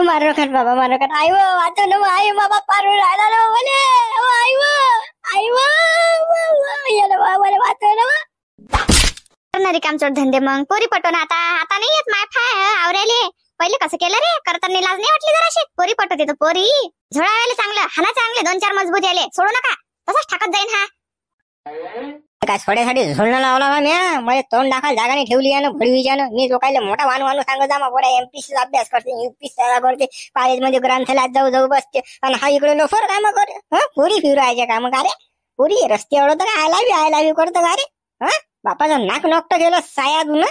मारू नका बाबा, मारू नका. आई व वाचव ना, आई बाबा पारू राहिला ना मले. आई व, आई व, मला वाचव ना. करणारी कामचोट धंदे मग पोरी पटवून आता आता नाही येत माय फाय आवरायले. पहिले कसं केलं रे, करताना लाज नाही वाटली जराशी. पोरी पटवते तर पोरी झोळायला चांगलं हाना चांगले 2-4 मजबूत याले सोडू नका, तसाच ठाकत जाईन. हा काय सोड्यासाठी झोलणं लावला का म्या? मला तोंड दाखवायला जागा नाही ठेवली आहे ना भडवीच्यानं. मी जो काय मोठा वानू सांगत जा, मग पोऱ्या एमपीसीचा अभ्यास करते, युपीसीचा करते, कॉलेजमध्ये ग्रंथालयात जाऊ बसते, आणि हा इकडे लोफर काम करे. पुरी फिरायचे काम का रे? पुरी रस्ते एवढं तर आय लावी करतं का रे? बापाचं नाक नोकटं गेलं साया धुन,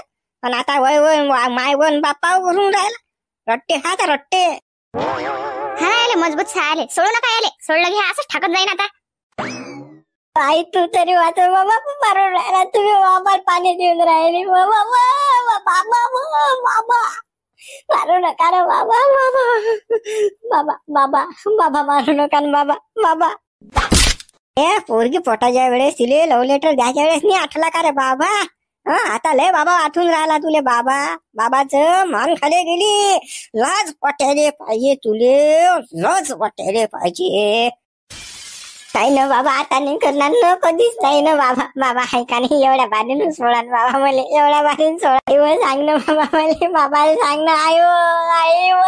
आणि आता वय वय माय वन बापा करून राहिला. रट्टे खा तर रट्टे. हा आले मजबूत सायाले सोडू नका याले. सोडलं घ्या असंच ठाकत जाईन आता. आई तू तरी वाचव बाबा, मारून राहिला तुम्ही बाबा, पाणी देऊन राहिले बाबा. बाबा मारू नका ना बाबा, बाबा बाबा बाबा मारू नका ना बाबा. बाबा ए पोरगी पोटाच्या वेळेस तिले लव्ह लेटर द्यायच्या वेळेस नाही आठवला का रे बाबा? आता लय बाबा आठवून राहिला तुले बाबा. बाबाचं मान खाली गेली. लाज वाटायले पाहिजे तुले, लाज वाटायले पाहिजे. नाही ना बाबा, आता नाही करणार ना, कधीच नाही ना बाबा. बाबा आहे का नाही एवढ्या बारीनं सोडा बाबा मला, एवढ्या बारीनं सोडा. आई व सांग ना बाबा मला, बाबाला सांग ना. आई व, आई व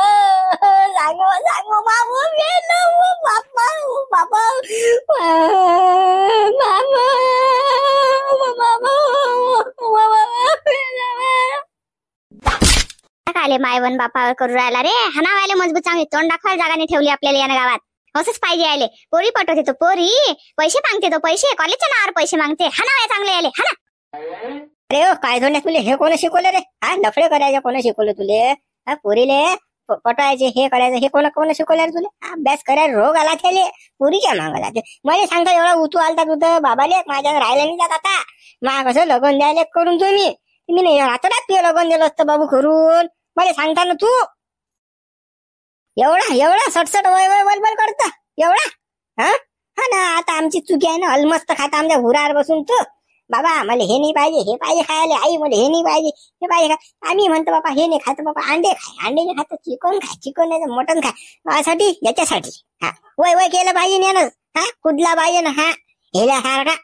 सांग बाबा गेलो बाबा, बाबा आले मायवन बापा करू राहिला रे. हानावायले मजबूत चांगली तोंड दाखवायला जागा नाही ठेवली आपल्याला या गावात. असंच पाहिजे आले. पोरी पटवते तो पोरी, पैसे मागते तो पैसे, कॉलेजच्या नावावर पैसे मागते. हानावाय चांगले आले हाना. अरे हो काय धोंड्या तुले हे कोण शिकवलं रे? लफडे करायचे कोण शिकवलं तुले? पोरीले पटवायचे हे करायचं हे कोण शिकवलं रे तुले? अभ्यास करायला रोग आला त्याले, पुरीच्या मागा जाते. मला सांगता एवढा उतू आलता तुझं बाबाले, माझ्या राहायला नाही जात आता. मा कसं लगन द्यायला करून तुम्ही मी नाही रातोरात तुझं लगन दिलं असतं बाबू करून. मला सांगता ना तू एवढा सटसट वय वय बलबल करत एवढा. हा ना, आता आमची चुकी आहे ना. अलमस्त खाता आमच्या घुरावर बसून तू बाबा मला हे नाही पाहिजे, हे पाहिजे खायला. आई मला हे नाही पाहिजे, हे पाहिजे खा. आम्ही म्हणतो बाबा हे नाही खात बाबा, अंडे खाय, अंडे नाही खात चिकन खाय, चिकन नाही मटन खाय. यासाठी याच्यासाठी वय वय केलं पाहिजे यानं. कुठला पाहिजे ना हेल्यासारखा.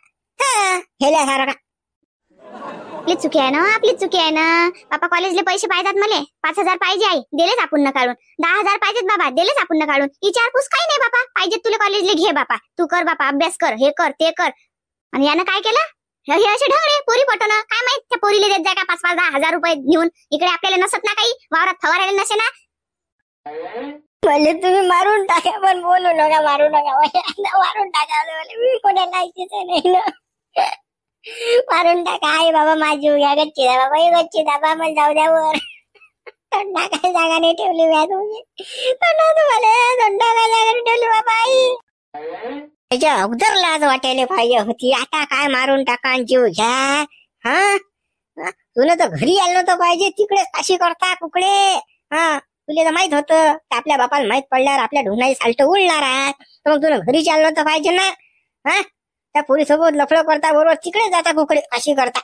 आपली चुकी आहे ना, आपली चुकी आहे ना. बापा कॉलेजले पैसे पाहिजेत मला. 5,000 पाहिजे आई, दिलेच आपण न काढून. 10,000 पाहिजेत बाबा, दिलेच आपण न काढून. विचारपूस काही नाही बापा, पाहिजे तुला कॉलेजले घे बापा, तू कर बापा अभ्यास कर, हे कर ते कर. आणि यानं काय केलं? हे असे ढंगळे पोरी पटवणं. काय माहित त्या पोरीले देत जाय का 5-10,000 रुपये घेऊन. इकडे आपल्याला नसत ना काही, वावरात फवारायला नसे ना. म्हणजे तुम्ही मारून टाका, पण बोलू नका, मारू नका. मारून टाका मी कोणाला ऐकायचं नाही ना. मारून टाका. आई बाबा माझी घ्या गच्ची दा बाबा, गच्ची दाबा मला जाऊ द्यावर. टाकायला जागा नाही ठेवली मी तुम्ही, तुम्हाला टाकायला जागा नाही ठेवली बाबा. आई त्याच्या अगोदर लाज वाटायला पाहिजे होती. आता काय मारून टाका जीव घ्या. तुला तर घरी आलं नव्हतं पाहिजे, तिकडेच काशी करता कुकडे. तुला तर माहित होतं आपल्या बापाला माहित पडल्यावर आपल्या ढुंगाई साल्ट उडणार आहे, तर मग तुला घरी चाललं नव्हतं पाहिजे ना. त्या पोरीसोबत लफडं करता बरोबर तिकडे जाता कुकडे काशी करता.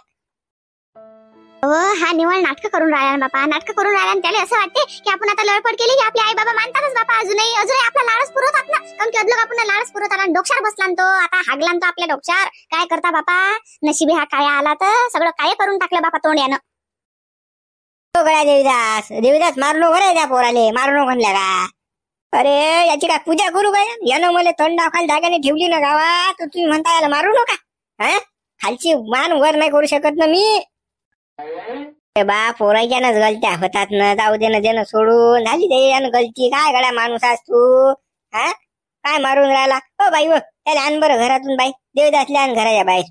हा निवळ नाटक करून राहिला बापा, नाटक करून राहिला. आणि त्याला असं वाटते की आपण आता लडपड केली की आपले आई बाबा मानतातच बापा. अजूनही आपला लाळच पुरवतात ना, कारण की अदलोक आपण लाळच पुरवत आला. डोक्षार बसला तो आता, हागला तो आपल्या डोक्षार. काय करता बापा, नशिबी हा काय आला तर सगळं काय करून टाकलं बापा तोंड यानं. देवीदास मारू नको रे, त्या पोराले मारू नको म्हणल्या का? अरे याची काय पूजा करू काय? यानं मला तोंड दाखवायला जागाने ठेवली ना गावात, तर तुम्ही म्हणता याला मारू नका. खालची मान वर नाही करू शकत ना मी. बा पोराच्यानच गलत्या होतात ना, जाऊ दे ना, देणं सोडून झाली ते गलती. काय गड्या माणूस आज तू, काय मारून राहिला? हो बाई, त्याला आण बरं घरातून बाई, देवदासला आण घराच्या बाहेर.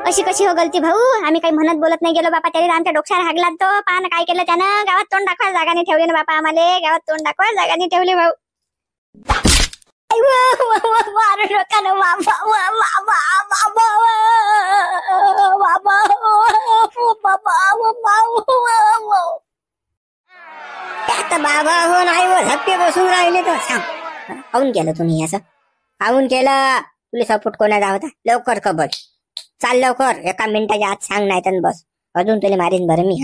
अशी कशी हो गलती भाऊ? आम्ही काही म्हणत बोलत नाही गेलो बापा. त्याने आमच्या डोक्यावर हागला तो. पाहणं काय केलं त्यानं, गावात तोंड दाखवायला जागा नाही ठेवली ना बापा आम्हाला. गावात तोंड दाखवायला जागा नाही ठेवली भाऊ. मारू नका ना बाबा, आता बाबा हो नाही व धप्पे बसून राहिले तर सांग. काऊन केलं तुम्ही असं? काऊन केलं? तुला सपोर्ट कोणाचा होता? लवकर कबड चाल, लवकर 1 मिनिटाच्या आत सांग, नाही तर बस अजून तुला मारीन बरं मी.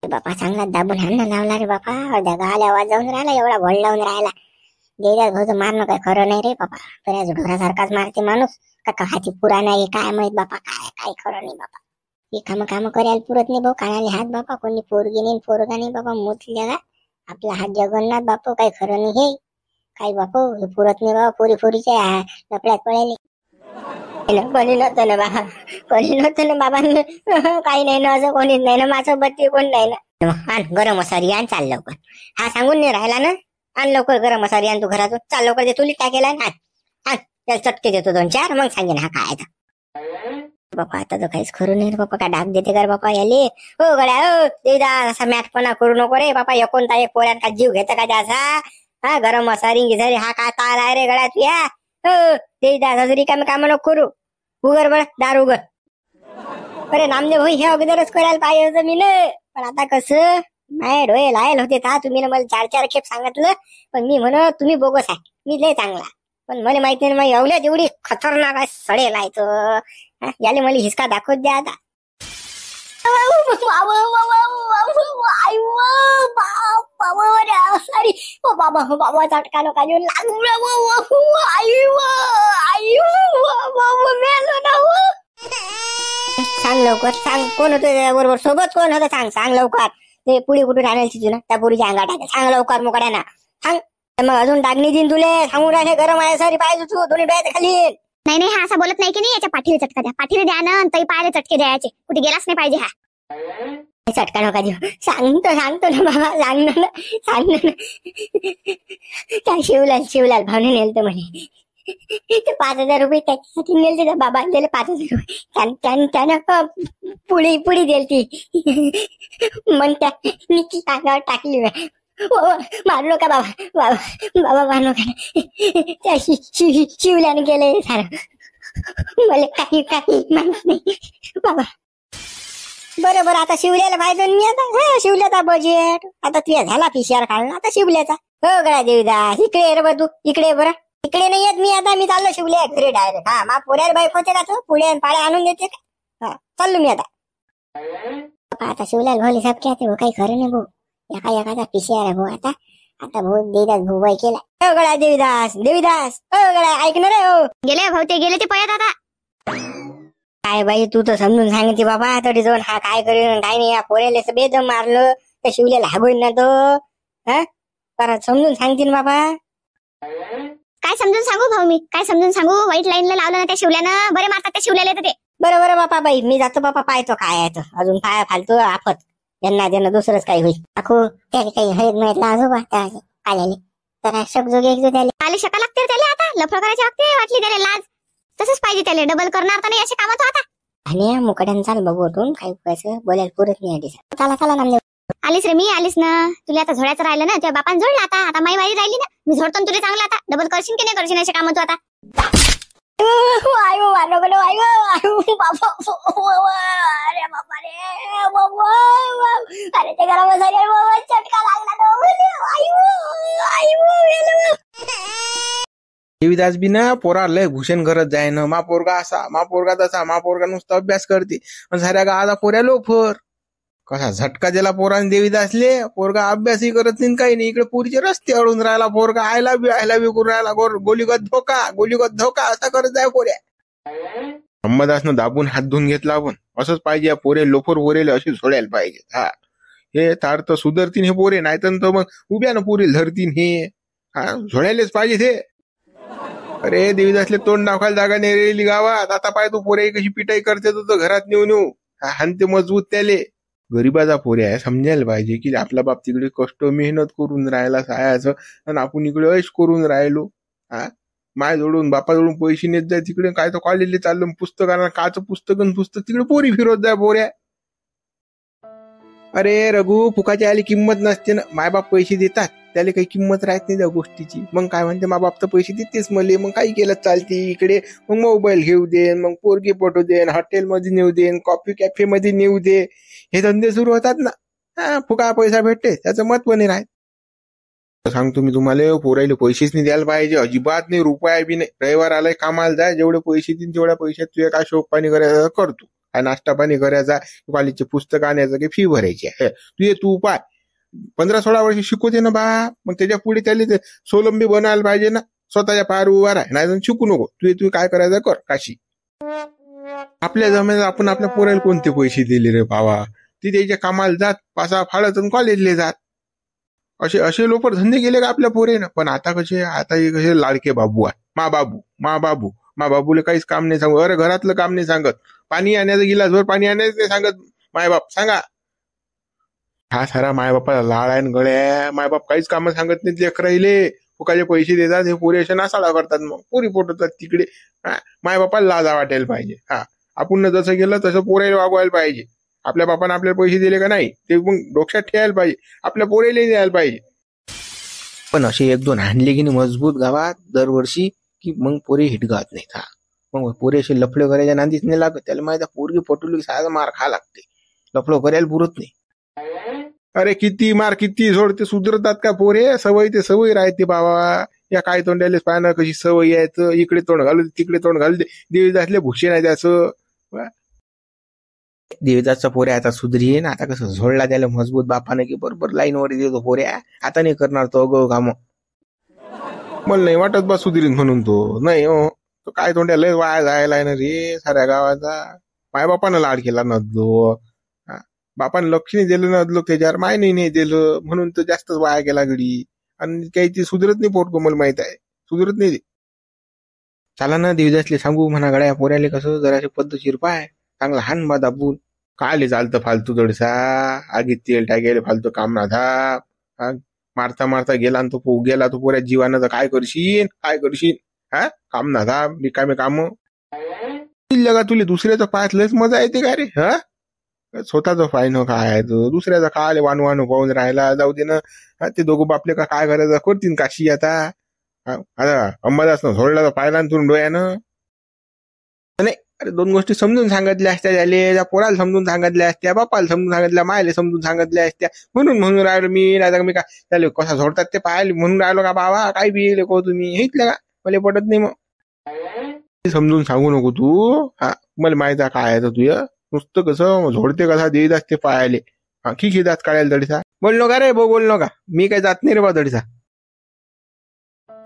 बापा चांगला दाबून हाणला लावला रे बापा. अर्ध्या गाल्या आवाज जाऊन राहिला, एवढा भोळ लावून राहिला. गेल्या भाऊचं मारणं काय खरं नाही रे बापा. तर ढोरासारखाच मारते माणूस का हाती पुरा नाही काय माहित बापा. काय खरं नाही बापा. हे काम करायला पुरत नाही भाऊ. कानाले हात बापा. कोणी पोरगी नाही पोरगा नाही बापा. मोठली जगा आपला हात जगन्नाथ बापू. काही खरं नाही हे काही बापू. हे पुरत नाही बाबा. पोरीच्या लपड्यात पळाले. कोणी नव्हतं ना बाबा. कोणी नव्हतं ना बाबा. काही नाही ना असं कोणीच नाही ना. माझं बत्ती कोण नाही ना. आण गरम मसाली आण चाल लवकर. हा सांगून नाही राहिला ना. आण लवकर गरम मसाली आण तू घरातून. चाल लवकर ते तुली टाकेला आण. त्याला चटके देतो 2-4 मग सांगेन हा काय बापा. आता तर काहीच खरं नाही रे बापा. काय डाग देते का रे बापा याले. हो गड्या हो देदा असा मॅटपणा करू नको रे बापा. एकोणता एक पोऱ्यात का जीव घेतं का त्याचा. हा गरम मसाली घे हा काय ताल आहे रे गळ्यात तुया. हो देदा हजरी काम नको करू. उगर बळ दार उगर. अरे नामदेव भाई हे अगोदरच करायला पाहिजे होतं मी न. पण आता कसं माय डोळे लायल होते था. तुम्ही ना मला 4-4 खेप सांगितलं. पण मी म्हणत तुम्ही बोगस आहे. मी लय चांगला. पण मला माहिती नाही मग एवढ्यात एवढी खतरनाक आहे सडेल आहे तो. याले मला हिसका दाखवत द्या आता. बाबा चटका नका देऊन सांग लवकर सांग. कोण होतं बरोबर सोबत. कोण होतं सांग लवकर. ते पुढे कुठून आणायची तुला त्या पुरीच्या अंगात टाक. सांग लवकर मोकड्याना सांग. मग अजून डागणी देईन तुले. सांगून राहिले गरम आहे सारी पाहिजे तू. दोन्ही डोळ्यात खाली. नाही हा असा बोलत नाही की नाही. याच्या पाठीला चटका द्या. पाठीला द्या ना. तरी पायाला चटके द्यायचे. कुठे गेलाच नाही पाहिजे हा. चटका नका देऊ. सांगतो ना बाबा. सांग ना. त्या शिवलाल भावने नेलतं म्हणे. ते 5,000 रुपये त्याच्यासाठी नेलते. त्या बाबा दिले 5,000 रुपये. त्यानं पुडी दिलती. मग त्या निकी अंगावर टाकली. मारू नका बाबा. बाबा मारू नका. त्या शिवल्याने गेले सारं. मला काही माहित नाही बाबा. बरोबर आता शिवल्याला पाहिजे मी आता. शिवल्याचा बजेट आता तुझ्या झाला PCR काढला. आता शिवल्याचा. हो गळा देवीदास इकडे रे तू. इकडे बरं. इकडे नाही येत मी आता. मी चाललो शिवल्या घरी डायरेक्ट. हा मा पोऱ्याला बाईक होते का तू. पुढे पाड्या आणून देते का. हा चाललो मी आता. आता शिवल्याला भाऊ सब क्या ते काही खरं नाही भाऊ. एखादा PCR आहे भाऊ. आता भाऊ देवीदास भाऊ बाई केला. हो गळा देवीदास हो गळा ऐकणार रे. हो गेले भाऊ. ते गेले ते पळत आता. काय बाई तू तर समजून सांगते बाबा. तरी जाऊन हा काय करेन काय नाही. या पोऱ्याला बेदम मारलं. त्या शिवल्याला हागून ना तो. हा परत समजून सांगतील बाबा. काय समजून सांगू भाऊ मी. काय समजून सांगू. वाईट लाईनला लावलं ना त्या शिवल्यानं. बरे मारतात त्या शिवल्याला ते. बरोबर बापा बाई. मी जातो बापा. पाहतो काय आहे तो. अजून पाया फालतो आफत. त्यांना दुसरंच काही होईल. अखो त्याला काही हळद माहितला आजोबा आलेले तर शकजोगे त्याला आले शका लागते त्याला. आता लफडं करायची वाटते. वाटली त्याला लाज. तसंच पाहिजे त्याला. डबल करणार तर नाही असे कामात आता. आणि मुकड्यानं चाल बघू उठून. काय व्हायचं बोलायला पुरत नाही. चला नामदेव. आलीस रे मी. आलीस ना. तुला आता झोड्याचं राहिलं ना. तुझ्या बापान झोडला आता. आता माई वारी राहिली ना. मी झोडतो तुला चांगला. आता डबल करशील की नाही करशील असे काम तू आता. अरे ते गरम चटका लागला. देवीदास बी ना पोरा लय भूषण करत जाय ना. मा पोरगा असा मा पोरगा तसा. मा पोरगा नुसता अभ्यास करते. साऱ्या गावाला पोऱ्या लोफर. कसा झटका दिला पोराने देवीदासले. पोरगा अभ्यासही करत नाही काही नाही. इकडे पोरीचे रस्ते अडून राहिला. पोरगा आयला बी करून राहिला. गोलीगत धोका असा करत जाय पोऱ्या. अंबादासनं दाबून हात धुवून घेतला आपण. असंच पाहिजे. पोरे लोफर पोरेले अशी झोडायला पाहिजे. हा हे तार तर सुधरतीन हे पोरे. नाही तर मग उभ्यानं पोरे धरतीन हे. हा झोडायलेच पाहिजे ते. अरे देवीदासले तोंड दाखवायला जागा नाही रेली गावात. आता पाय तू पोरे कशी पिटाई करते तो घरात नेऊ हानते मजबूत त्याले. गरीबाचा पोरे आहे. समजायला पाहिजे की आपला बाप तिकडे कष्ट मेहनत करून राहिला सायाचं. आणि आपण इकडे ऐश करून राहिलो. हा माय जोडून बापा जोडून पैसे नेत जाय तिकडे. काय तर कॉलेजला चाललो पुस्तकांना काच पुस्तक तिकडे पोरी फिरवत जाय पोऱ्या. अरे रघु फुकाच्या आली किंमत नसते ना. मायबाप पैसे देतात त्याला काही किंमत राहत नाही त्या गोष्टीची. मग काय म्हणते मा बाप तर पैसे देतेच मले. मग काही केलं चालते इकडे. मग मोबाईल घेऊ देन. मग पोरगी पटवू देन. हॉटेलमध्ये नेऊ देन. कॉफी कॅफे मध्ये नेऊ दे. हे धंदे सुरू होतात ना. हा फुका पैसा भेटते त्याचं महत्व नाही राहत. सांगतो मी तुम्हाला पोरायला पैसेच नाही द्यायला पाहिजे. अजिबात नाही. रुपया बी नाही. रविवार आलाय कामाला जाय. जेवढे पैसे देईन तेवढ्या पैशात तुझ्या काय शोक पाणी करायचं करतो. काय नाश्ता पाणी करायचा, कॉलेजचे पुस्तक आणायचं की फी भरायची आहे. तू पाय 15-16 वर्ष शिकवते ना बा, मग त्याच्या पुढे त्याला ते सोलंबी बनायला पाहिजे ना, स्वतःच्या पायावर उभा राह, नाही शिकू नको. तू काय करायचं कर काशी. आपल्या जमेल आपण आपल्या पोराला कोणते पैसे दिले रे बाबा, ती त्याच्या कामाला जात, पासा फाळत कॉलेजले जात. असे लोक धंदे केले का आपल्या पोरेनं. पण आता हे कसे लाडके बाबू आहे, मा बाबूले काहीच काम नाही सांगत. अरे घरातलं काम नाही सांगत, पाणी आणायचं गिलासभर पाणी आणायचं नाही सांगत मायबाप. सांगा, हा सारा मायबापाला लाड आहे गळ्या. मायबाप काहीच कामं सांगत नाहीत लेकराईले, फुकाचे पैसे देतात. हे पोरे असे नासाळा करतात, मग पोरी पोटतात तिकडे. मायबापाला लाजा वाटायला पाहिजे. आपण जसं गेलं तसं पोरायला वागवायला पाहिजे. आपल्या बापानं आपल्याला पैसे दिले का नाही ते मग डोक्यात ठेवायला पाहिजे, आपल्या पोरेला द्यायला पाहिजे. पण असे 1-2 हाणले की मजबूत गावात दरवर्षी की मग पोरे हिटगावत नाहीत. मग पोरे असे लफडे करायच्या नांदीच नाही लागत. त्याला माहिती पोरगी पटवली साधा मार खा लागते, लफडं करायला पुरत नाही. अरे किती मार किती झोड ते सुधरतात का पोरे. सवय ते सवय राहते बाबा. या काय तोंडालेच पाहणं कशी सवय यायचं, इकडे तोंड घालू तिकडे तोंड घालू. देवीदासले भूषण आहे त्याचं. देवीदासचा पोऱ्या आता सुधरीन. आता कसं झोडला त्याला मजबूत बापानं की बरोबर लाईनवर देतो पोऱ्या. आता नाही करणार तो अगो काम. मला नाही वाटत बा सुधरीन म्हणून. तो नाही हो, तो काय तोंड्याला वाया जायला ना रे साऱ्या गावाचा. मायबापानं लाड केला नदलो, बापानं लक्ष नाही दिलं नदलो त्याच्यावर, मायने नाही दिलं म्हणून तो जास्तच वाया गेला गडी. आणि काही ती सुधरत नाही पोटको, मला माहित आहे सुधरत नाही. चला ना देवीदासले सांगू म्हणा गड्या पोऱ्याले कसं जराशी पद्धतशीर पाय, चांगला हान बा दाबून. कायले चालतं फालतू दडसा, आगीत तेल टाकायला फालतू काम ना धाप. मारता गेला तो गेला तो पोऱ्या जीवानं, तर काय करशील काम ना धाप रिकामे काम. जगा तुले दुसऱ्याचं पायात लयच मजा येते का रे. स्वतःच पाहिनं काय दुसऱ्याचा काय वानू पाहून राहायला जाऊ दे ना. ते दोघं बापले का काय करायचं करतील काशी. आता अंबादास न झोडला पाहिला ना तुम्ही डोळ्यानं. नाही अरे 2 गोष्टी समजून सांगितल्या असत्या झाले, त्या पोराला समजून सांगितल्या असत्या, बापाला समजून सांगितल्या, मायला समजून सांगितल्या असत्या. म्हणून राहिलो मी. नाही मी का त्याला कसा झोडतात ते पाहायला म्हणून राहिलो का बाबा. काय बी को तुम्ही हेतलं का, मला पटत नाही. मग समजून सांगू नको तू. मला माहित आहे काय आहे तुझं. नुसतं कसं झोडते कसा देत असते पायाले. खिखी दात काढायला दडीसा. बोललो का रे बोललो का, मी काय जात नाही रे बा दडीसा.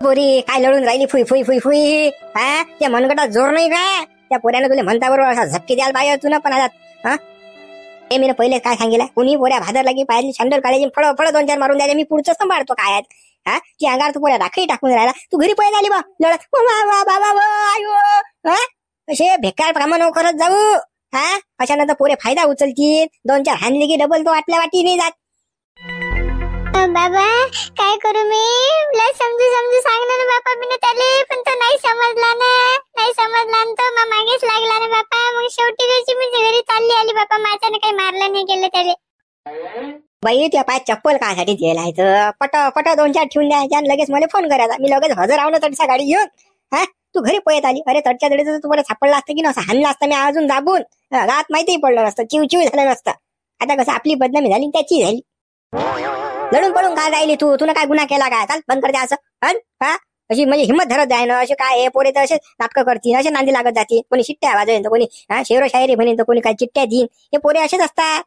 पोरी काय लढून राहिली फुई फुई फुई फुई. त्या मनगटात जोर नाही काय. त्या पोऱ्यानं तुला म्हणता बरोबर असा झपकी द्यायला पाहिजे तू ना. पण आता हे मी पहिले काय सांगितलं, कोणी पोऱ्या भादर लागी पाहिजे शंडर काढायची फळ 2-4 मारून द्यायला मी पुढचं सांभाळतो काय आहेत. ती अंगार तू पोऱ्या राखी टाकून राहिला. तू घरी पळत आली बा लढत बाबा आयो. असे बेकार कामं नको करत जाऊ. अशानंतर पोरे फायदा उचलतील. 2-4 हाणले की डबल तो आपल्या वाटी नाही जात. बाबा काय करू मी, समजू सांगणार ना बापा मी त्याले, पण तो नाही समजला ना तो मग मागेच लागला ना बापा. मग शेवटी त्याची मी घरी चालली आली बापा. माझ्याने काही मारलं नाही गेलं त्याले. बाई त्या पायात चप्पल कायसाठी द्यायला पट 2-4 ठेवून द्यायच्या आणि लगेच मला फोन करायचा. मी लगेच हजर आहो ना तडसा गाडी घेऊन. तू घरी पळत आली. अरे तडच्या दडीचं तू बरं सापडला असतं की नसं हाणला असतं मी अजून दाबून. गात माहितीही पडलं नसतं, चिव झालं नसतं. आता कसं आपली बदनामी झाली त्याची झाली. लढून पळून काय राहिली तू, तुला काय गुन्हा केला काय. चाल बंद करते असं. अशी म्हणजे हिंमत धरत जाय ना. असे काय पोरे तर असे नाटकं करतील, असे नांदी लागत जातील. कोणी शिट्ट्या वाजवेन तर कोणी शेरो शायरी म्हणेन तर कोणी काय चिट्ट्या देईन. हे पोरे असेच असतात.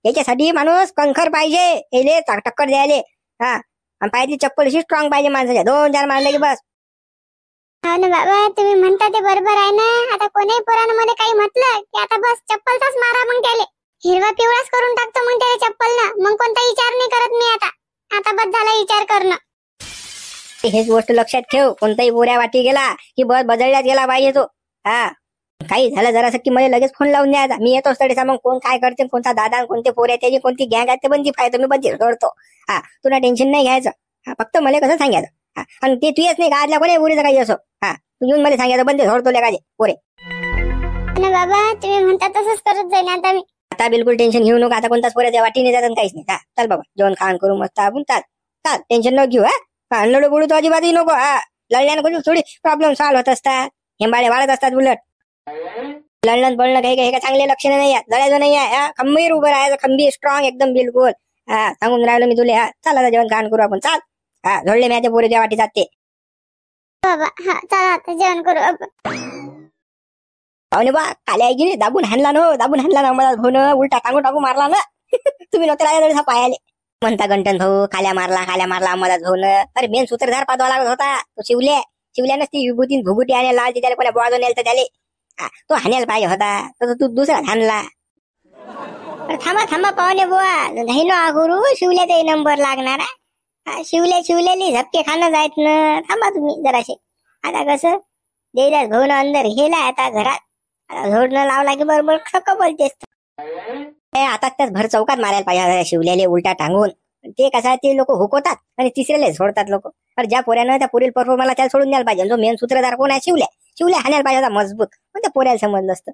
याच्यासाठी माणूस कंखर पाहिजे, याले टक्कर द्यायले. आणि पायातली चप्पल अशी स्ट्रॉंग पाहिजे माणसाच्या. 2-4 मारले की बस. हो ना बाबा तुम्ही म्हणता ते बरोबर आहे ना. आता कोणाही पोरानं मध्ये काही म्हटलं की आता बस चप्पलचाच मारा. मग त्याले हिरवा पिवळाच करून टाकतो मग त्याला चप्पल ना. मग कोणता विचार नाही करत मी. आता बस झाला विचार करणं. हेच गोष्ट लक्षात ठेव. कोणताही पोऱ्या वाटी गेला की बस बदलण्यात गेला पाहिजे तो. काही झालं जरासं की मला लगेच फोन लावून द्यायचा. मी येतोच तडीसा. मग कोण काय करते, कोणता दादा कोणते पोऱ्या त्याची कोणती गँग आहे ते बंदी पाहिजे. मी बंदी सोडतो. तुला टेन्शन नाही घ्यायचं. फक्त मला कसं सांगायचं. आणि ते तू येत नाही का आदल्या कोणी पोरीचं काही असो. तू येऊन मला सांगायचं बंदी सोडतो लेकाचे पोरे. बाबा तुम्ही म्हणता तसंच करत जाईल आता मी. आता बिलकुल टेन्शन घेऊ नको. आता कोणताच पोऱ्याच्या वाटीने जातात काहीच नाही. चल बाबा जेवण खाण करू मस्त आपण. चाल टेन्शन नको घेऊ. लढू बुडू तो अजिबातही नको. लढल्यानं कोणी थोडी प्रॉब्लेम सॉल्व्ह होत असतात. हेंबाळे वाढत असतात उलट. लढणं पडणं काही चांगले लक्षण नाही आहे. जळायचं नाही आहे. खंबीर उभं राहायचं. खंबीर स्ट्रॉंग एकदम बिलकुल. सांगून राहिलो मी तुले. चल आता जेवण खाण करू आपण. चाल झोडले मी पोरीच्या वाटी जाते बाबा. चला आता जेवण करू आपण. पाहुणे बा काल्या की नाही दाबून हाणला ना मला भाऊन उलटा टाकू मारला ना. तुम्ही नव्हते राजा पायाले म्हणता गंटन भाऊ काल्या मारला मला भाऊन. अरे मेन सूत्रधार पादवा लागत होता तो शिवल्यानंच ती विभूती भुगुटी आणायला लावली त्याला कोणा बोळा नेल तर त्याले तो हाणायला पाहिजे होता तर तू दुसरा हाणला. थांबा पाहुणे बुवा नाही ना गुरु शिवल्याचाही नंबर लागणार आहे. शिवलेली झपके खाणं जायत ना. थांबा तुम्ही जराशे. आता कसं देईदास भाऊन अंदर गेला आता घरात. आता झोडणं लावला की बरोबर सक बोलतेस. आता त्याच भर चौकात मारायला पाहिजे शिवल्याले उलटा टांगून. ते कसं ते लोक हुकवतात आणि तिसऱ्याला सोडतात लोक. अरे ज्या पोऱ्यानं त्या पुरील परफॉर्मला त्याला सोडून द्यायला पाहिजे. जो मेन सूत्रधार कोण आहे शिवल्या हाणायला पाहिजे होता मजबूत. पण त्या पोऱ्याला समजलं असतं.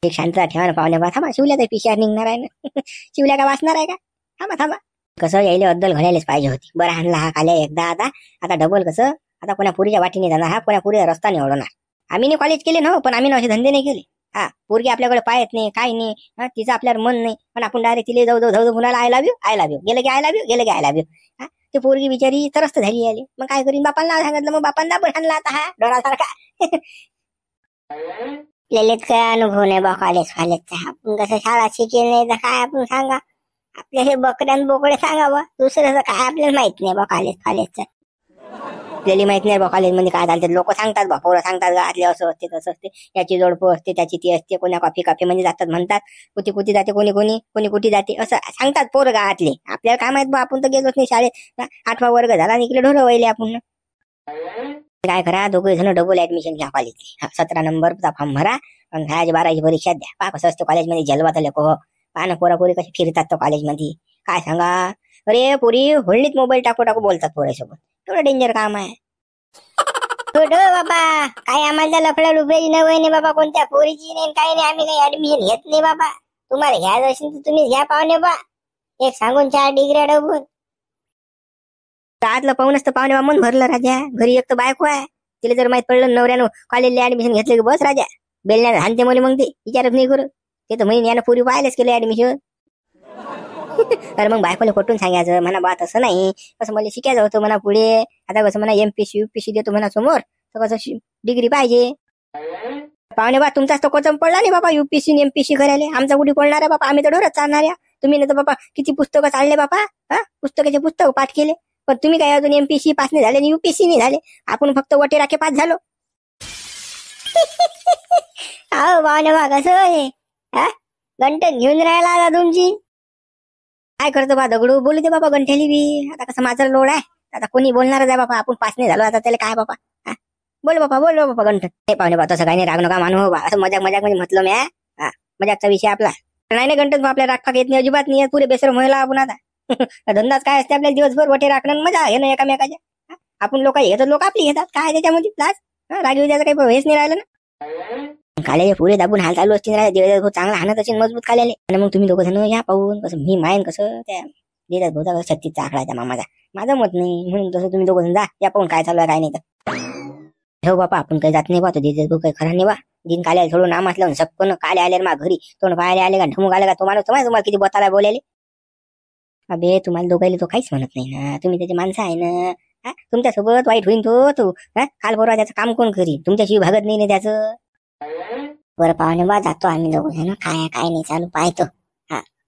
एक शांतता ठेवा ना पाहुणे बा. थांबा शिवल्याचा पिशार निघणार आहे ना. शिवल्या का वाचणार आहे का. थांबा कसं यायला अद्दल घडायलाच पाहिजे होती. बरं हाणला हा काल्या एकदा. आता डबल कसं आता कोणा पुरीच्या वाटीने जाणार हा कोणा पुरीचा रस्ता निवडणार. आम्ही कॉलेज केले ना पण आम्ही असे धंदे नाही केले. पोरगी आपल्याकडे पाहत नाही काही नाही. तिचं आपल्यावर मन नाही पण आपण डायरेक्ट तिले जाऊ मुलाला आय लव्ह यू गेलं की आय लव्ह यू. ते पोरगी बिचारी तरस्त झाली आली. मग काय करीन बापांना सांगितलं मग बापांना पण हाणला आता हा डोरासारखा. आपल्याला काय अनुभव नाही बा कॉलेजचा. आपण कसं शाळा शिकेल नाही तर काय आपण सांगा. आपल्या हे बकऱ्यान बोकडे सांगा बा. दुसरं काय आपल्याला माहित नाही बा कॉलेजचं. आपल्याला माहित नाही बा कॉलेजमध्ये काय चालते. लोक सांगतात बा पोरं सांगतात गावातले असं असते तसं असते. याची जोडपो असते त्याची ती असते. कोणा कॉफी म्हणजे जातात म्हणतात. कुठे जाते कोणी कुठे जाते असं सांगतात पोरं गावातले. आपल्याला काय माहित बा आपण तर गेलोच नाही शाळेत. 8वा वर्ग झाला आणि इकडे ढोरं वळले आपण. काय करा दोघे जण डबल ऍडमिशन घ्या कॉलेजची. 17 नंबरचा फॉर्म भरा आणि 12वी परीक्षा द्या. पहा कसं असतं कॉलेजमध्ये जलवात लोक. पहा ना पोरी कशी फिरतात तो कॉलेजमध्ये. काय सांगा अरे पोरी होळणीत मोबाईल टाकू बोलतात पोऱ्यासोबत. एवढं डेंजर काम आहे. बाबा काय आम्हाला लफडा लुफड्याची नवय नाही बाबा. कोणत्या पोरीची नाही काही नाही. आम्ही काही ऍडमिशन घेत नाही बाबा. तुम्हाला घ्यायचं असेल तर तुम्ही घ्या पाहुणे बा. एक सांगून 4 डिग्र्या डबून आतलं पाहूनच तर पाहुणे बा मन भरलं राजा. घरी एक तर बायको आहे. तिला जर माहित पडलं नवऱ्यानं कॉलेजला ऍडमिशन घेतलं की बस राजा बेलण्यात हानते मला. मग ते विचारच नाही करू. ते तर म्हणजे यानं पुरी पाहायलाच केलं ऍडमिशन. तर मग बायकोला खोटून सांगायचं म्हणा बा तसं नाही. कसं मला शिकायचं होतं म्हणा पुढे. आता कसं म्हणा एमपीसी युपीसी देतो म्हणा समोर तर कसं डिग्री पाहिजे. पाहुणे बा तुमचाच तो कोचम पडला नाही बाबा युपीसी एमपीसी करायला. आमचा कुठे पडणार आहे बाबा. आम्ही तर ढोरच चालणार आहे. तुम्ही नाही तर बाबा किती पुस्तकं चालले बाबा. पुस्तकाचे पुस्तक पाठ केले पण तुम्ही काय अजून एमपीसी पास नाही झाले आणि युपीसी नाही झाले. आपण फक्त वटे राखे पास झालो. अहो पाहुणे बा कसं गंटन घेऊन राहिला आता तुमची. काय करतो बा दगडू बोलू दे बाबा गंठेली बी. आता कसं माझा लोड आहे. आता कोणी बोलणारच आहे बाबा. आपण पास नाही झालो आता त्याला काय बाबा. बोल बाबा गंठन. हे पाहुणे बा तसं काही नाही राग नका मानू बा. असं मजाक मध्ये म्हटलं मी. मजाकचा विषय आपला नाही गंठन. आपल्या राग येत नाही अजिबात नाही. पुरे बेसर व्हायला आपण आता. धंदाच काय असते आपल्याला दिवसभर वटे राखणं मजा हे ना एकामेकाच्या. आपण लोक घेतात लोक आपली घेतात. काय त्याच्यामध्ये लाज राग येऊ द्यायचं काही हेच नाही राहिलं ना. काल्याचे पुढे दाबून हाल चालू असतील देवदास भाऊ चांगला हाणत असेल मजबूत काल्याले. आणि मग तुम्ही दोघं जण या पाहून कसं मी मायन कसं त्या देवदास भाऊचा 36चा आकडा त्या मामाचा. माझं मत नाही म्हणून तसं तुम्ही दोघं जण जा या पाहून काय चालू आहे काय नाही तर. हो बापा आपण काही जात नाही बा. तो देवदास भाऊ काही खरा नाही बा. दिन काल्याला थोडं नामात लावून सक्कन काले आले मा घरी तोंड पाहायला आले का ढमूक आले का तुम्हाला तुम्हाला किती बोताला बोलायले. अबे तुम्हाला दोघायला तो काहीच म्हणत नाही ना. तुम्ही त्याची माणसं आहे ना. तुमच्यासोबत वाईट होईन तो काल बरोबर त्याचं काम कोण करी. तुमच्याशिवाय भागत नाही त्याचं. बरं पाहुणे बा जातो आम्ही दोघं जण. काय नाही चालू पाहतो.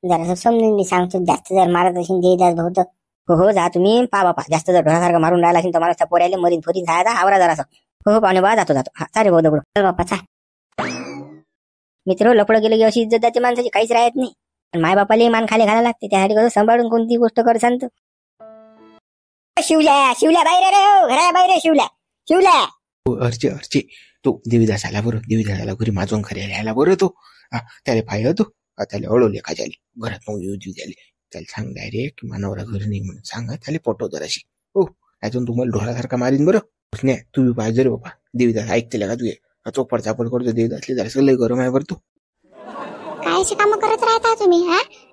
जरा समजून मी सांगतो. जास्त जर मारत असेल देवदास भाऊ तर हो जा तुम्ही. पा बापा जास्त जर ढोळासारखं मारून राहिला असेल तर मला पोऱ्याला मरीन फोरीन जायचा आवरा जरासं. हो पाहुणे बा जातो चालेल भाऊ दगडू. चल बापा चा मित्र लपडं गेलं की अशी इज्जत जाते माणसाची काहीच राहत नाही. पण माय बापाला मान खाली घालायला लागते. त्यासाठी कसं सांभाळून कोणती गोष्ट कर सांगतो. शिवल्या बाहेर रे घरा बाहेर शिवल्या अर्चे तो देवीदास आला बरं. देवीदासाला घरी माझून घरी आला बरं. तो त्याला पाहिलं तो त्याला अडवले खाजाले घरात मग येऊ द्याले. त्याला सांग डायरेक्ट मानवरा घरी नाही म्हणून सांगा. त्याला पटव जराशी. हो त्यातून तुम्हाला ढोळासारखा मारीन बरं. नाही तुम्ही पाहिजे रे बाबा. देवीदास ऐकते का तू चोपड चापड करतो देवीदासले जरा लय गरम आहे बरं. तू काय कामं करत राहता तुम्ही.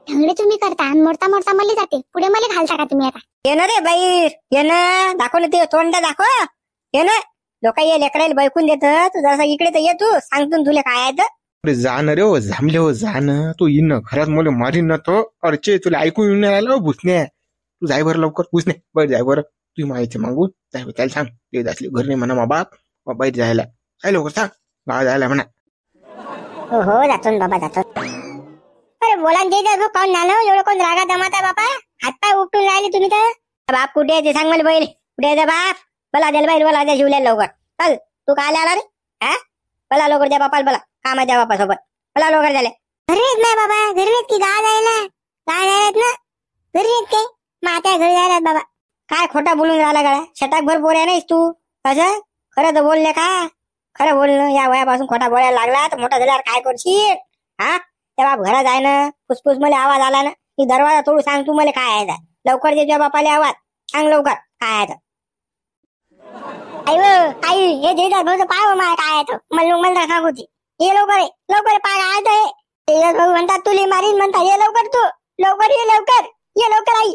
ढंगडे तुम्ही करता आणि मोडता मला जाते पुढे मला घालता का तुम्ही. आता येणं रे बाई येणं दाखव ना ते तोंड दाखव. येणं लोक ये लेकरायला बैकून देत. तू जरा इकडे तर ये. तू सांगतो तुला काय आहे. अरे जाण रे हो झांबले हो जाण. तू येईन घरात मला मारीन ना तो. अर्चे तुला ऐकू येऊन नाही आलं भुसणे. तू जाय बरं लवकर. भुसणे बरं जाय बरं. तू माहिती मागून जाय त्याला सांग देवीदासले घर नाही म्हणा मा बाप बाहेर जायला. काय लवकर सांग. गावात जायला म्हणा. हो जातो ना बाबा जातो. अरे बोला ना कोण नानो एवढं कोण रागा दमाता बापा. हातपाय उपटून राहिले तुम्ही तर. बाप कुठे आहे ते सांग मला बैल. कुठे आहे बाप. बोला द्याल बैल बोला द्या शिवल्या लवकर. चल तू काय आला रे. हा बोला लवकर द्या बापाला बोला. काम आहे त्या बापासोबत. बोला लवकर झाले. घरी येत नाही बाबा. घरी येत की गाव जायला. गाव जायला ना घरी येत काय. मात्या घरी जायला बाबा. काय खोटा बोलून राहिला गळा. छटाक भर बोऱ्या नाहीस तू. कसं खरं तर बोलले का. खरं बोलणं या वयापासून खोटा बोलायला लागला तर मोठा झाल्यावर काय करशील. हा त्या बाप घरात आहे ना. फुसफुस मला आवाज आला ना की दरवाजा तोडू सांग तू मला काय आहे. लवकर दे तुझ्या बापाला आवाज. सांग लवकर काय आहे. आई आई हे देतात भाऊ पाय माय काय आहे. मला सांगू ती. ये लवकर पाय आहे. ते भाऊ म्हणतात तुला मारीन म्हणतात. ये लवकर तू लवकर ये लवकर आई.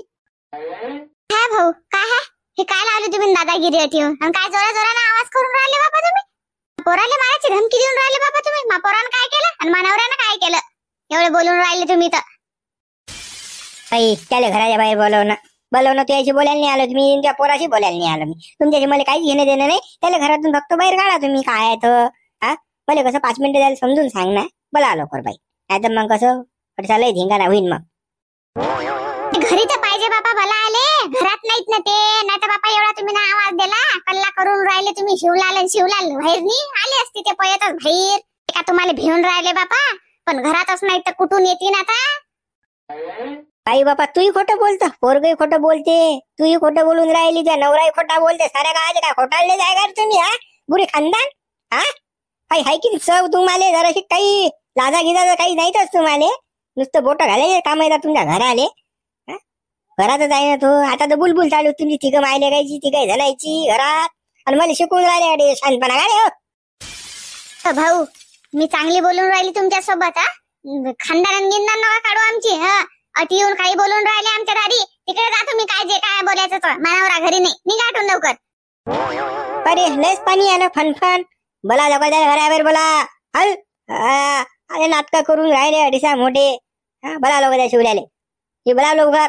काय भाऊ काय आहे हे. काय लावले तुम्ही दादागिरी ठेवून आणि काय जोरा जोराने आवाज करून राहिले बाबा तुम्ही. पोराले मारायची धमकी देऊन राहिले बाबा तुम्ही. मा पोरानं काय केलं आणि मानवऱ्यानं काय केलं. एवढे बोलून राहिले तुम्ही तर. आई त्याला घराच्या बाहेर बोलवणं तुझ्याशी बोलायला नाही आलो तुम्ही. त्या पोराशी बोलायला नाही आलो मी. तुमच्याशी मला काहीच घेणं देणं नाही. त्याला घरातून फक्त बाहेर काढा तुम्ही. काय आहे तर हा मला कसं 5 मिनिटं द्यायला समजून सांग ना. बोला लवकर बाई. नाही तर मग कसं लय धिंगाणा होईल मग. घरी तर पाहिजे बाबा भला आले. घरात नाहीत ना ते. नाही तर बापा एवढा तुम्ही ना आवाज दिला. कल्ला करून राहिले तुम्ही. शिवलाल बाहेर नाही आले असते ते पयतच बाहेर. का तुम्हाला भिवून राहिले बापा. पण घरातच नाही तर कुठून येतील आता. आई बापा तूही खोटं बोलतो. पोरगही खोटं बोलते. तूही खोटं बोलून राहिली. त्या नवराही खोटा बोलते. साऱ्या गावाचे काय खोटाळले जाय का तुम्ही. हा बुरी खानदान. हा काही हाय की सव तुम्हाला जराशी काही लाजा गिजा काही नाहीतच तुम्हाला. नुसतं बोट घालायचे काम येतात तुमच्या घराले. घरातच आहे ना तो. आता तर बुलबुल चालू तुमची. तिघं मायले गायची तिघं जणायची घरात. आणि मला शिकून राहिले अडे शांतपणा गाडे. भाऊ मी चांगली बोलून राहिली तुमच्या सोबत. खानदान गिंदान नका काढू आमची. अटी येऊन काही बोलून राहिले आमच्या दारी. तिकडे जा तुम्ही. काय जे काय बोलायचं तो मानावरा घरी नाही. निघाटून लवकर. अरे लयच पाणी आलं फनफन. बोला लवकर त्या घरावर बोला. हल अरे नाटक करून राहिले अडीसा मोठे. हा बोला लवकर त्या शिवल्याले. हे बोला लवकर.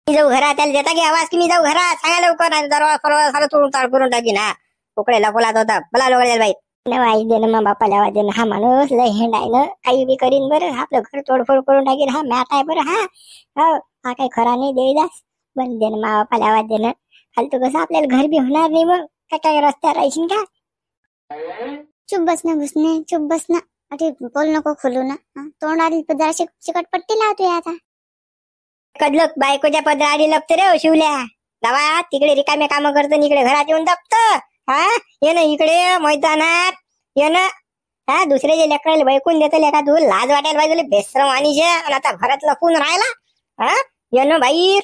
मी जाऊ घरात. त्याला देता की आवाज की मी जाऊ घरात. सांगा लवकर. दरवाजा सारं तोडून ताड करून टाकीन. हा उकडे लपवलात होता. बोला लवकर द्याल बाई. आई दे ना मग बापाला आवाज दे ना. हा माणूस लय हेंड आहे ना. काही बी करीन बरं. आपलं घर तोडफोड करून टाकीन. हा मॅट आहे बरं. हा काही खरा नाही देवीदास. बंद दे ना मा बापाला आवाज दे ना. फालतू कसं आपल्याला घर बी होणार नाही मग. काय रस्त्यावर राहायची का. चुप बस ना घुसणे. चुप बस ना. अरे बोल नको खोलू ना. तोंडाली जरा चिकटपट्टी लावतोय आता. कदलक बायकोच्या पदराडी लपते रे शिवल्या. गावात तिकडे रिकामे काम करतो. इकडे घरात येऊन दपत. हा ये ना इकडे मैदानात ये ना. हा दुसरे जे लेकराला बैकून देतो लेका तू लाज वाटायला पाहिजे. बेसरम आणि आता घरात लपून राहिला. हा ये ना बाहेर.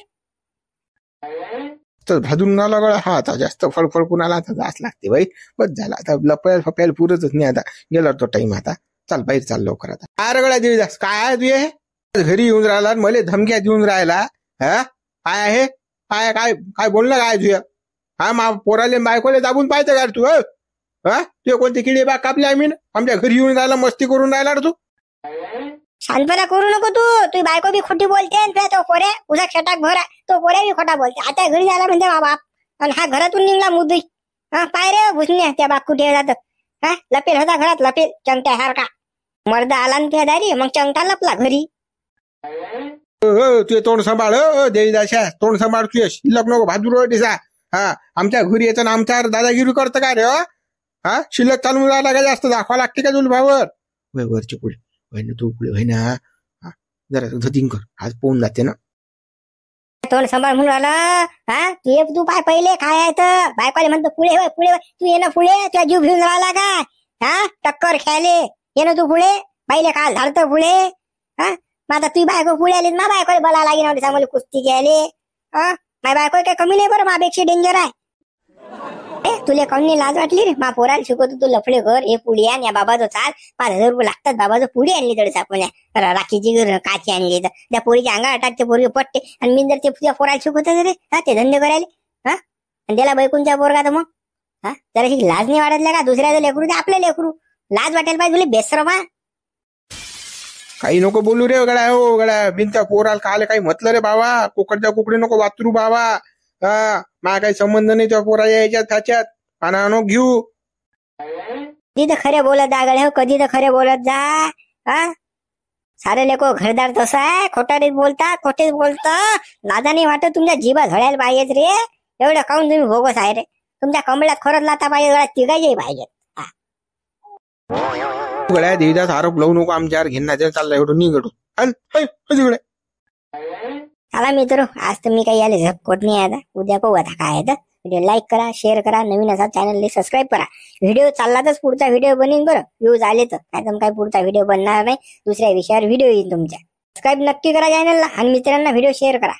तर भाजून आला गळा. हा आता जास्त फळफळ कुणाला आता जास्त लागते बाई. बस झाला आता. लपायला फपायला पुरतच नाही आता. गेला तो टाइम आता. चाल बाहेर चाल लवकर आता. काय रगडा देवी जास्त काय आहे तुझे. घरी येऊन राहिला मले धमक्या देऊन राहिला. हा काय आहे काय काय काय बोलणं काय तुझ्या. हा मा पोराले बायकोले दाबून पाहिजे का तू. हा तुझे कोणते किडे बाग कापले आम्ही. आमच्या घरी येऊन राहिला मस्ती करून राहिला तू. शांतपणा करू नको तू बायको बी खोटी बोलते. तो पोऱ्या उद्या छटाक भरा. तो पोऱ्या बी खोटा बोलते. आता घरी झाला म्हणजे मा बाप. आणि हा घरातून निघला मुद्दी. हा पाय रे घुसण्या त्या बाप कुठे जात. हा लपेल होता घरात लपेल चंगट्या सारखा. मर्द आला ना त्या दारी मग चंगटा लपला घरी. तुझे तोंड सांभाळ देवीदाशा. तोंड सांभाळ तुझ्या शिल्लक नको भाजू दिसा. हा आमच्या घरी येतं ना आमच्यावर दादागिरी करतं का रे. हा शिल्लक चालून राहिला का जास्त दाखवा लागते का तुला भावर. वरचे पुढे होय ना तू पुढे होय ना. जरा धतिंग कर. आज पोहून जाते ना. तोंड सांभाळ म्हणून राहिला. हा तू पाय पहिले काय आहे तर बायकोले म्हणतो पुढे होय पुढे. तू ये ना पुढे. तुझ्या जीव घेऊन राहिला का. हा टक्कर खेळले ये ना तू पुढे. बाईले काल झाडतं पुढे. हा आता तुझी बायको पुढे आली. मा बायकोले बोला लागेल नव्हते सांगले कुस्ती घ्यायले. माझ्या बायको काही कमी नाही बरं. मापेक्षा डेंजर आहे. तुला कमी लाज वाटली रे. मा पोराला शिकवतो तू लफडे घर. हे पुढे आण या बाबाचं चाल. 5,000 रुपये लागतात. बाबाचं पुढे आणली तरी आपण राखीची काची आणली तर त्या पोरीच्या अंगा अटात ते पोरी पट्टे. आणि मी जर ते तुझ्या पोराला शिकवतो रे. हा ते धंदे करायले. हा आणि त्याला बैकूनच्या पोरगा तर मग हा जरा लाज नाही वाटतल्या का. दुसऱ्याचं लेकरू ते आपलं लेकरू. लाज वाटायला पाहिजे तुला बेसरमा. काही नको बोलू रे गड्या. हो गड्या बिनत्या पोराला काल काही म्हटलं रे बाबा. कुकडच्या कुकडे नको वाचरू बाबा. हा मला काही संबंध नाही त्या पोरा यायच्यात त्याच्यात. काना नको घेऊ. कधी तर खरे बोलत जा गड्या, कधी तर खरे बोलत जा. हा सारे लेको घरदार तसं आहे, खोटारीच बोलता, खोटेच बोलता. लाजा नाही वाटत तुमच्या जीवा झळायला पाहिजेत रे. एवढं काऊन तुम्ही भोगस आहे रे. तुमच्या कमळात खरंच लाता पाहिजे, तिघाही पाहिजेत. गड्या देवीदास आरोप लावू नको आमच्यावर, घेण्याचं चाललंय एवढं निघडू. चला मित्र, आज तर मी काही यायला झपकोट नाही आता. उद्या पाहू आता काय आहे. व्हिडिओ लाईक करा, शेअर करा, नवीन असा चॅनलला सबस्क्राईब करा. व्हिडिओ चालला तर पुढचा व्हिडिओ बनेन बरं, व्ह्यूज आले तर. काय काय पुढचा व्हिडिओ बनणार नाही, दुसऱ्या विषयावर व्हिडिओ येईल तुमच्या. सबस्क्राईब नक्की करा चॅनलला आणि मित्रांना व्हिडिओ शेअर करा.